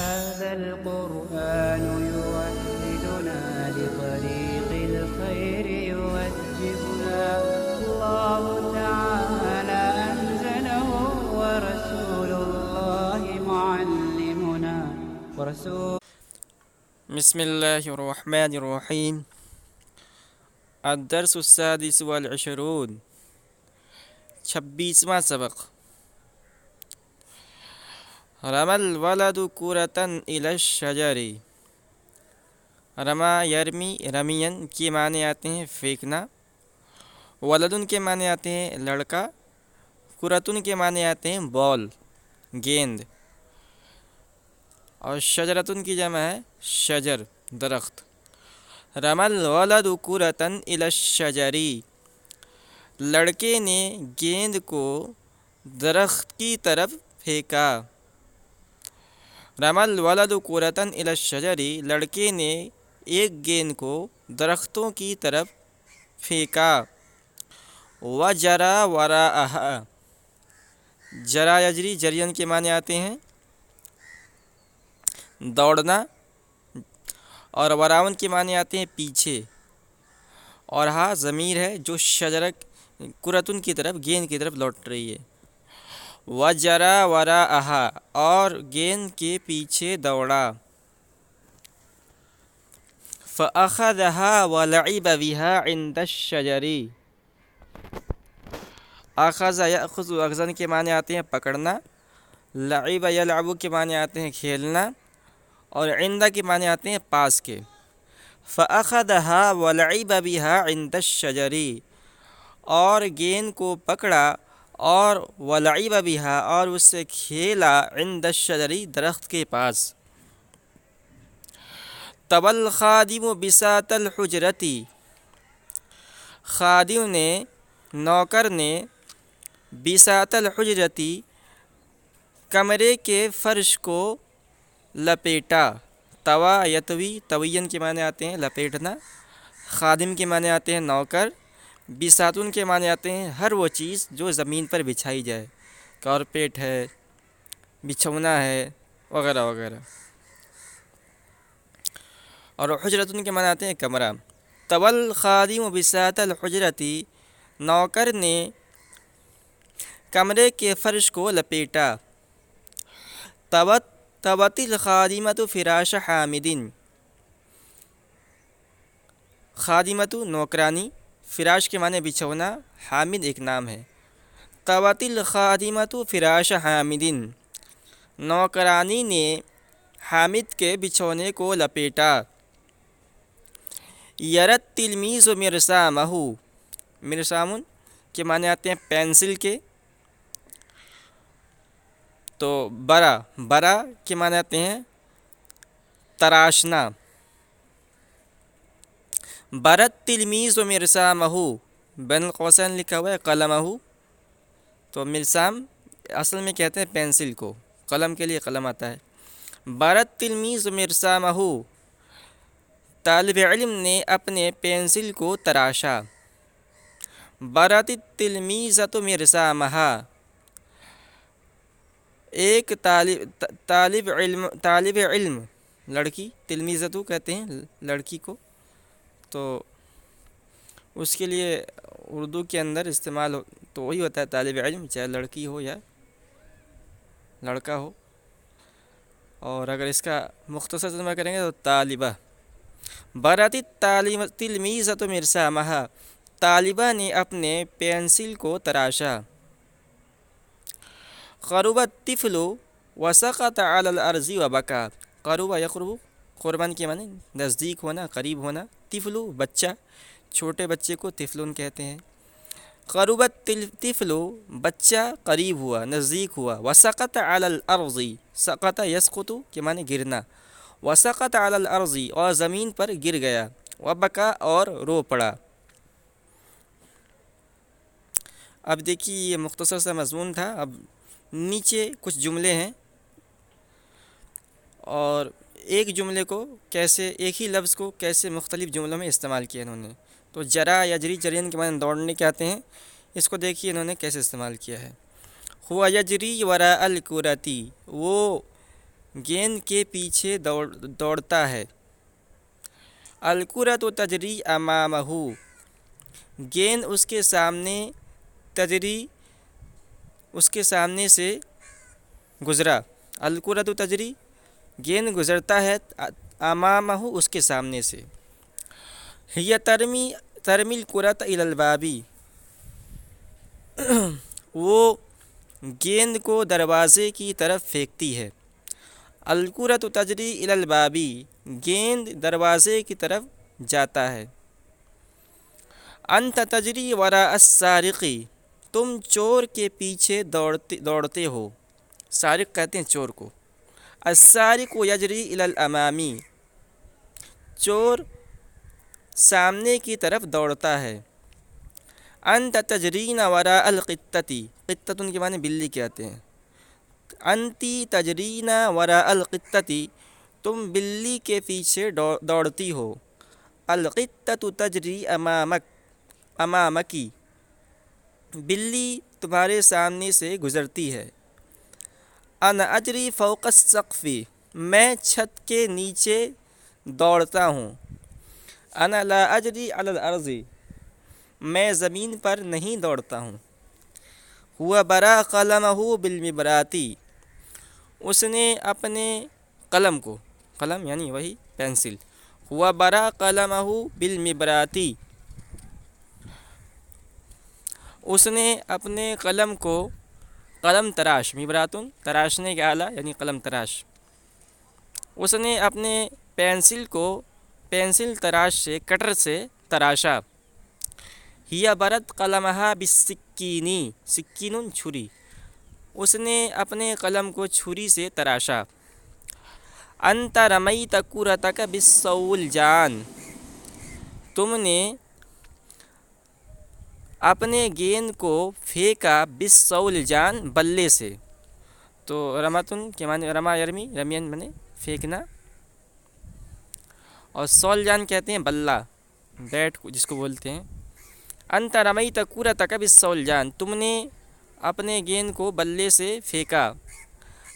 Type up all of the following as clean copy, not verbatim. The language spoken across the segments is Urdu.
هذا القرآن يوحدنا لطريق الخير يوجهنا الله تعالى أنزله ورسول الله معلمنا بسم الله الرحمن الرحيم. الدرس السادس والعشرون 26واں سبق. رمى الولد كرة إلى الشجر. رما یرمی رمین کے معنی آتے ہیں پھینکنا، ولدن کے معنی آتے ہیں لڑکا، کرتن کے معنی آتے ہیں بال گیند، اور شجرتن کی جمع ہے شجر درخت. رمى الولد كرة إلى الشجر. لڑکے نے گیند کو درخت کی طرف پھینکا. رمى الولد كرة إلى الشجر. لڑکے نے ایک گیند کو درختوں کی طرف پھینکا. وجرى وراءها. جرا یجری جریان کے معنی آتے ہیں دوڑنا، اور وراون کے معنی آتے ہیں پیچھے، اور ہاں ضمیر ہے جو شجرک کرتن کی طرف گیند کی طرف لوٹ رہی ہے. وجرى وراءها. اور گیند کے پیچھے دوڑا. فأخذها ولعب بها عند الشجر. اخذ یأخذ اخذن کے معنی آتے ہیں پکڑنا، لعب یلعب کے معنی آتے ہیں کھیلنا، اور عند کے معنی آتے ہیں پاس کے. فأخذها ولعب بها عند الشجر. اور گیند کو پکڑا اور ولعب بها اور اس سے کھیلا عند الشجر درخت کے پاس. طوى الخادم بساط الحجرة. خادم نے نوکر نے بساط الحجرة کمرے کے فرش کو لپیٹا. طوى یطوی طویًا کے معنی آتے ہیں لپیٹنا، خادم کے معنی آتے ہیں نوکر، بساطن کے معنی آتے ہیں ہر وہ چیز جو زمین پر بچھائی جائے، کارپیٹ ہے، بچھونا ہے، وغیرہ وغیرہ. اور حجرتن کے معنی آتے ہیں کمرہ. طوى الخادم بساط الحجرة. نوکر نے کمرے کے فرش کو لپیٹا. طوت الخادمة فراش حامد. خادمت نوکرانی، فراش کے معنی بچھونا، حامد ایک نام ہے. طوت الخادمة فراش حامد. نوکرانی نے حامد کے بچھونے کو لپیٹا. یرت تلمیذ مرسامہ. مرسامن کے معنی آتے ہیں پینسل کے. تو برا کے معنی آتے ہیں تراشنا. برت تلمیذ مرسامہ. بین القوسین لکھا ہوا ہے قلمہ. تو مرسام اصل میں کہتے ہیں پینسل کو، قلم کے لیے قلم آتا ہے. برت تلمیذ مرسامہ. طالب علم نے اپنے پینسل کو تراشا. برت التلمیذۃ مرسامہا. ایک طالب علم لڑکی، تلمیذۃ کہتے ہیں لڑکی کو، تو اس کے لیے اردو کے اندر استعمال تو وہی ہوتا ہے طالب علم، چاہے لڑکی ہو یا لڑکا ہو. اور اگر اس کا مختصر ترجمہ کریں گے تو طالبہ. برت التلمیذۃ مرسامہا. طالبہ نے اپنے پینسل کو تراشا. قرب الطفل وسقط علی الارض وبکا. قرب یقرب قربان کے معنی نزدیک ہونا، قریب ہونا. طفل بچہ، چھوٹے بچے کو طفلن کہتے ہیں. قرب الطفل بچہ قریب ہوا، نزدیک ہوا. وسقط علی الارض. سقط یسقط کے معنی گرنا. وسقط علی الارض اور زمین پر گر گیا. وبکا اور رو پڑا. اب دیکھیے یہ مختصر سا مضمون تھا. اب نیچے کچھ جملے ہیں، اور ایک جملے کو کیسے، ایک ہی لفظ کو کیسے مختلف جملوں میں استعمال کیا انہوں نے. تو جرا یجری جرین کے معنی دوڑنے کے آتے ہیں. اس کو دیکھیے انہوں نے کیسے استعمال کیا ہے. ہوا یجری وراء الکرتی. وہ گیند کے پیچھے دوڑتا ہے۔ الکرۃ تجری امامہ، گیند اس کے سامنے تجری، اس کے سامنے سے گزرا۔ الکرۃ تجری، گیند گزرتا ہے امامہ، اس کے سامنے سے۔ ہی ترمی الکرۃ الی الباب، وہ گیند کو دروازے کی طرف پھینکتی ہے۔ الکرۃ تجری الی الباب، گیند دروازے کی طرف جاتا ہے۔ انت تجری وراء السارق، تم چور کے پیچھے دوڑتے ہو۔ سارق کہتے ہیں چور کو۔ السارق یجری الی الامام، چور سامنے کی طرف دوڑتا ہے۔ انت تجرین وراء القطۃ، قطۃ کے معنی بلی کہتے ہیں۔ انتی تجرین وراء القطۃ، تم بلی کے پیچھے دوڑتی ہو۔ القطۃ تجری امامکی، بلی تمہارے سامنے سے گزرتی ہے۔ انا اجری فوق السقف، میں چھت کے نیچے دوڑتا ہوں۔ انا لا اجری علی الارض، میں زمین پر نہیں دوڑتا ہوں۔ ہوا برا قلمہ بالمبرات، اس نے اپنے قلم کو، قلم یعنی وہی پینسل، ہوا برا قلمہ بالمبرات، اس نے اپنے قلم کو، قلم تراش، مبراتن تراشنے کا آلہ یعنی قلم تراش، اس نے اپنے پینسل کو پینسل تراش سے، کٹر سے تراشا۔ ہی برت قلمہا بالسکین، سکین چھری، اس نے اپنے قلم کو چھری سے تراشا۔ انت رمیت کرتک بالصولجان، تم نے اپنے گیند کو پھینکا بالصولجان، بلے سے۔ تو رمتن کے معنی رما یرمی، رمین معنی پھینکنا، اور سولجان کہتے ہیں بلہ، بیٹ جس کو بولتے ہیں۔ انت رمیت کرتک بالصولجان، تم نے اپنے گیند کو بلے سے پھینکا۔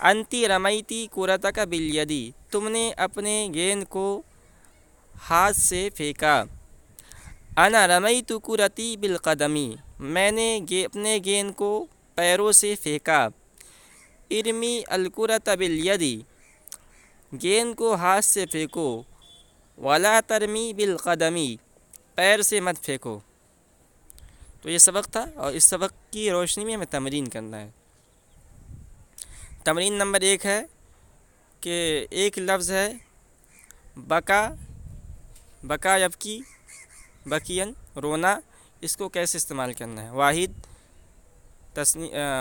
انتی رمیتی کرتک بالید، تم نے اپنے گیند کو ہاتھ سے پھینکا۔ انا رمیت کرتی بالقدم، میں نے اپنے گیند کو پیروں سے پھینکا۔ ارمی الکرۃ بالید، گیند کو ہاتھ سے پھینکو۔ ولا ترمی بالقدم، پیر سے مت پھینکو۔ تو یہ سبق تھا، اور اس سبق کی روشنی میں ہمیں تمرین کرنا ہے۔ تمرین نمبر 1 ہے کہ ایک لفظ ہے بکا، بکا یبکی، بکین رونا، اس کو کیسے استعمال کرنا ہے۔ واحد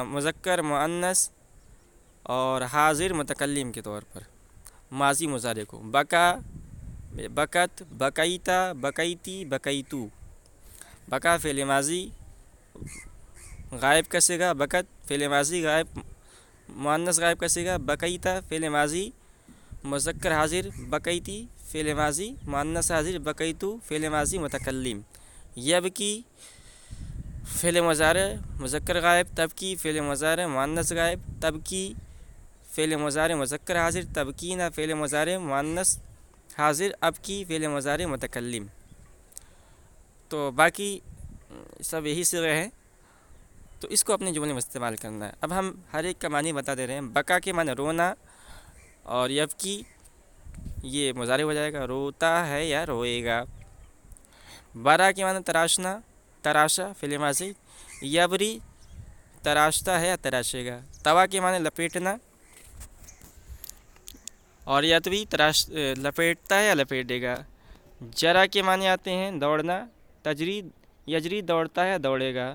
مذکر مؤنث اور حاضر متکلم کے طور پر ماضی مضارع کو۔ بکا، بکت، بکیتا، بکیتی، بکیتو۔ بکا فعل ماضی غائب کا صیغہ، بکت فعل ماضی غائب مؤنث غائب کا صیغہ، بکیتا فعل ماضی مذکر حاضر، بکیتی فعل ماضی مؤنث حاضر، بکیتو فعل ماضی متکلم۔ یبکی فعل مضارع مذکر غائب، تبکی فعل مضارع مؤنث غائب، تبکی فعل مضارع مذکر حاضر، تبکینا فعل مضارع مؤنث حاضر، ابکی فعل مضارع متکلم۔ تو باقی سب یہی صیغے ہیں، تو اس کو اپنے جملے میں استعمال کرنا ہے۔ اب ہم ہر ایک کا معنی بتا دے رہے ہیں۔ بکا کے معنی رونا، اور یبکی یہ مضارع ہو جائے گا، روتا ہے یا روئے گا۔ برا کے معنی تراشنا، تراشا فعل ماضی، یبری تراشتا ہے یا تراشے گا۔ توا کے معنی لپیٹنا، اور یتوی لپیٹتا ہے یا لپیٹے گا۔ جرا کے معنی آتے ہیں دوڑنا، تجری یجری دوڑتا ہے یا دوڑے گا۔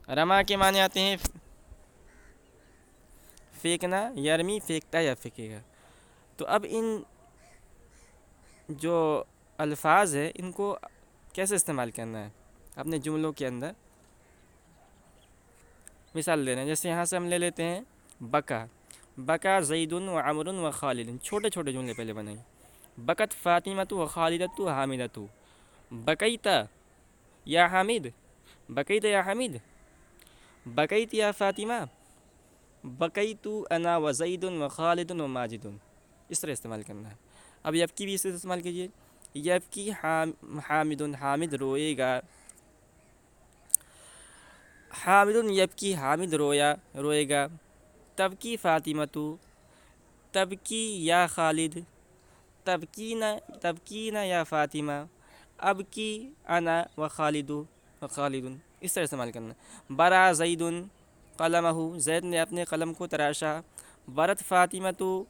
رما کے معنی آتے ہیں پھینکنا، یرمی پھینکتا ہے یا پھینکے گا۔ تو اب ان جو الفاظ ہیں ان کو کیسے استعمال کرنا ہے اپنے جملوں کے اندر۔ مثال دے رہے ہیں، جیسے یہاں سے ہم لے لیتے ہیں بکا، بکا زید و عمر و خالد، چھوٹے چھوٹے جملے پہلے بنائیں۔ بکت فاطمۃ و خالدۃ و حامدۃ، بکیتا یا حامد، بکیت یا حامد، بکیت یا فاطمہ، بقیتو انا و زید و خالد و ماجد، اس طرح استعمال کرنا ہے۔ اب یبکی بھی اس طرح استعمال کیجیے، یبکی حامد، حامد روئے گا، حامد یبکی، حامد روئے گا، تبکی فاطمہ تو، تبکی یا خالد، تبکینہ یا فاطمہ، ابکی انا و خالد، اس طرح استعمال کرنا۔ برا زید قلمہ، زید نے اپنے قلم کو تراشا، برت فاطمہ تو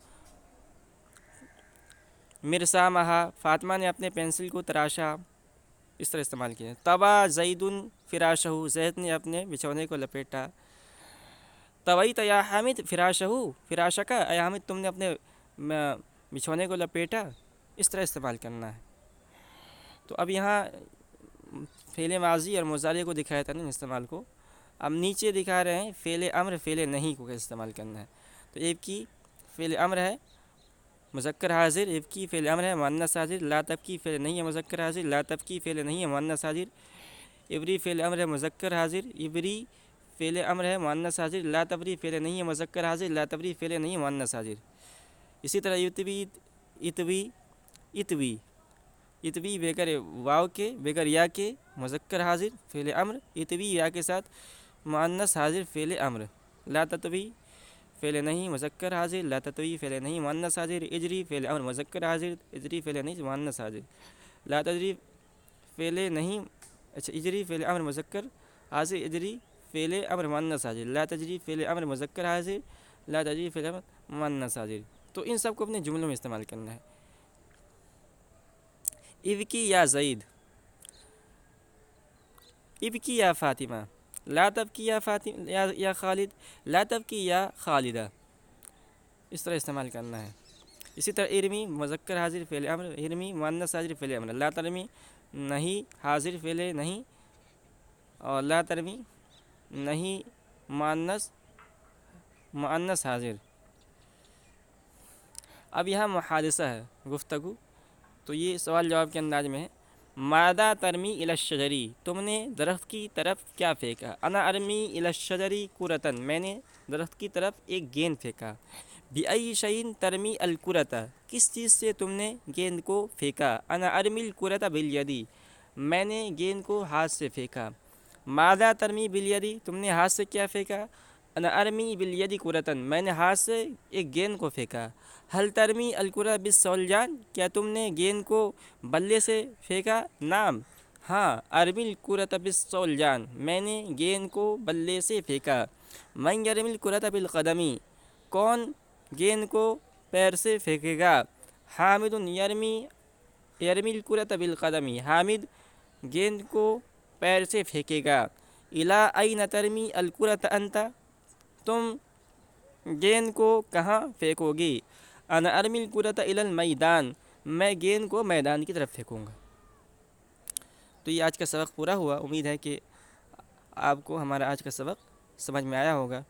مرسامہ، فاطمہ نے اپنے پینسل کو تراشا، اس طرح استعمال کیا۔ طبع زید فراشہ، زید نے اپنے بچھونے کو لپیٹا، طویت یا حامد فراشہ، فراشہ کا، اے حامد تم نے اپنے بچھونے کو لپیٹا، اس طرح استعمال کرنا ہے۔ تو اب یہاں فعل ماضی اور مضارع کو دکھایا تھا نا استعمال کو، اب نیچے دکھا رہے ہیں فعل امر فعل نہیں کو کیسے استعمال کرنا ہے۔ تو ایک کی فعل امر ہے مذکر حاضر، ایک کی فعل امر ہے مؤنث حاضر، لا تبکی فعل نہیں ہے مذکر حاضر، لا تبکی فعل نہیں ہے مؤنث حاضر، ابری فعل امر ہے مذکر حاضر، ابری فعل امر ہے مؤنث حاضر، لا تبری فعل نہیں ہے مذکر حاضر، لا تبری فعل نہیں ہے مؤنث حاضر۔ اسی طرح یتوی، اتوی، اتوی، اتوی بغیر واو کے، بغیر یا کے مذکر حاضر فعل امر، اتوی یا کے ساتھ مؤنث حاضر فعل امر، لا تتوی فعل نہیں مذکر حاضر، لا تتوی فعل نہیں مؤنث حاضر، اجری فعل امر مذکر حاضر، اجری فعل نہیں مؤنث حاضر، لا تجری فعل نہیں، اچھا اجری فعل امر مذکر حاضر، اجری فعل امر مؤنث حاضر، لا تجری فعل امر مذکر حاضر، لا تجری فعل امر مؤنث حاضر۔ تو ان سب کو اپنے جملوں میں استعمال کرنا ہے۔ ابکی یا زید، ابکی یا فاطمہ، لا تبکی یا فاطمہ یا خالد، لا تبکی یا خالدہ، اس طرح استعمال کرنا ہے۔ اسی طرح ارمی مذکر حاضر فعل امر، ارمی مؤنث حاضر فعل امر، لا ترمی نہیں حاضر فعل نہیں، اور لا ترمی نہیں مؤنث حاضر۔ اب یہاں محادثہ ہے، گفتگو، تو یہ سوال جواب کے انداز میں ہے۔ ماذا ترمی الی الشجری، تم نے درخت کی طرف کیا پھینکا؟ انا ارمی الی الشجری کرۃ، میں نے درخت کی طرف ایک گیند پھینکا۔ بأی شیء ترمی الکرۃ، کس چیز سے تم نے گیند کو پھینکا؟ انا ارمی الکرۃ بالید، میں نے گیند کو ہاتھ سے پھینکا۔ ماذا ترمی بالید، تم نے ہاتھ سے کیا پھینکا؟ انا ارمی بالید کرۃ، میں نے ہاتھ سے ایک گیند کو پھینکا۔ حل ترمی الکرۃ بالصولجان، کیا تم نے گیند کو بلے سے پھینکا؟ نعم، ہاں، ارمی الکرۃ بالصولجان، میں نے گیند کو بلے سے پھینکا۔ من یرمی الکرۃ بالقدم، کون گیند کو پیر سے پھینکے گا؟ حامد یرمی الکرۃ بالقدم، حامد گیند کو پیر سے پھینکے گا۔ الی این ترمی الکرۃ انت، تم گیند کو کہاں پھینکو گی؟ انا ارمی الکرۃ الی المیدان، میں گیند کو میدان کی طرف پھینکوں گا۔ تو یہ آج کا سبق پورا ہوا، امید ہے کہ آپ کو ہمارا آج کا سبق سمجھ میں آیا ہوگا۔